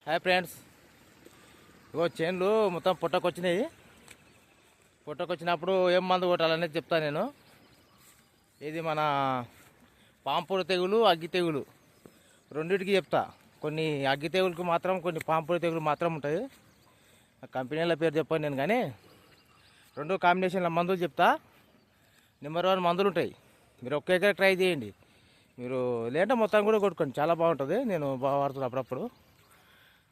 Hi friends, ఇగో చేన్లు మొత్తం పుట్టకొచ్చినాయి. పుట్టకొచ్చినప్పుడు ఏం మందు కొట్టాలనేది చెప్తాను నేను. ఇది మన పాంపుడు తెగులు, అగ్గి తెగులు రెండింటికి చెప్తా. కొన్ని అగ్గి తెగులకు మాత్రం, కొన్ని పాంపుడు తెగులు మాత్రం ఉంటాయి. కంపెనీల పేరు చెప్పాను నేను, కానీ రెండు కాంబినేషన్ల మందులు చెప్తా. నెంబర్ 1 మందులు ఉంటాయి. మీరు ఒక్క ఎకర ట్రై చేయండి. మీరు లేదంటే మొత్తం కూడా కొట్టుకోండి, చాలా బాగుంటుంది. నేను బాగా వాడుతున్నాను అప్పుడప్పుడు.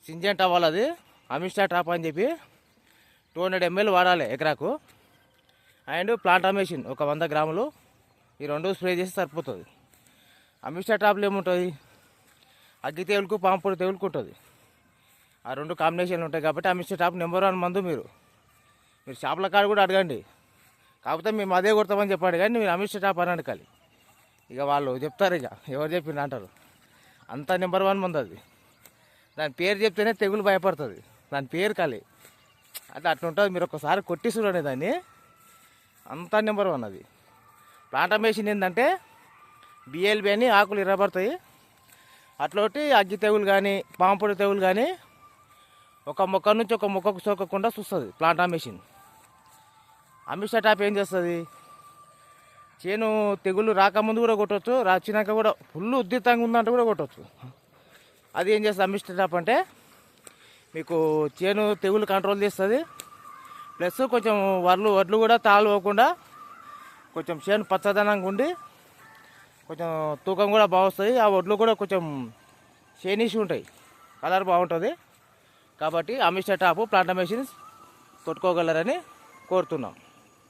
సింజెంటా వాళ్ళది అమిస్టా టాప్ అని చెప్పి 200 ml వాడాలి ఎకరాకు. అండ్ ప్లాంటామేషన్ ఒక 100 గ్రాములు. ఈ రెండు స్ప్రే చేసి సరిపోతుంది. అమిస్టా టాప్లో ఏముంటుంది, అగ్గి తెగులుకు పాంపుడు తెగులుకు ఉంటుంది. ఆ రెండు కాంబినేషన్లు ఉంటాయి కాబట్టి అమిస్టా టాప్ నెంబర్ 1 మందు. మీరు షాపుల కాడ కూడా అడగండి, కాకపోతే మేము అదే కొడతామని చెప్పండి, కానీ మీరు అమిస్టా టాప్ అని అడగాలి. ఇక వాళ్ళు చెప్తారు, ఇక ఎవరు చెప్పిండ్రు అంటారు. అంతా నెంబర్ 1 మందు అది. దాని పేరు చెప్తేనే తెగులు భయపడుతుంది, దాని పేరు కాలి అంటే అట్లా ఉంటుంది. మీరు ఒకసారి కొట్టి చూడండి దాన్ని, అంతా నెంబర్ 1 అది. ప్లాంటమేషన్ ఏంటంటే బిఎల్బి అని ఆకులు ఇరబడతాయి. అట్లొకటి అగ్గి తెగులు కానీ పాంపుడు తెగులు కానీ ఒక మొక్క నుంచి ఒక మొక్కకు సోకకుండా చూస్తుంది ప్లాంటామేషన్. అమిస్టా టాప్ ఏం చేస్తుంది, చేను తెగులు రాకముందు కూడా కొట్టవచ్చు, వచ్చినాక కూడా ఫుల్ ఉద్రితంగా ఉందంటే కూడా కొట్టవచ్చు. అది ఏం చేస్తుంది అమిస్టా టాప్ అంటే, మీకు చేను తెగులు కంట్రోల్ చేస్తుంది. ప్లస్ కొంచెం వడ్లు కూడా తాళవకుండా కొంచెం చేను పచ్చదనంగా ఉండి కొంచెం తూకం కూడా బాగా వస్తుంది. ఆ వడ్లు కూడా కొంచెం షేనిష్ ఉంటాయి, కలర్ బాగుంటుంది. కాబట్టి అమిస్టా టాప్ ప్లాంటమేషన్ కొట్టుకోగలరని కోరుతున్నాం.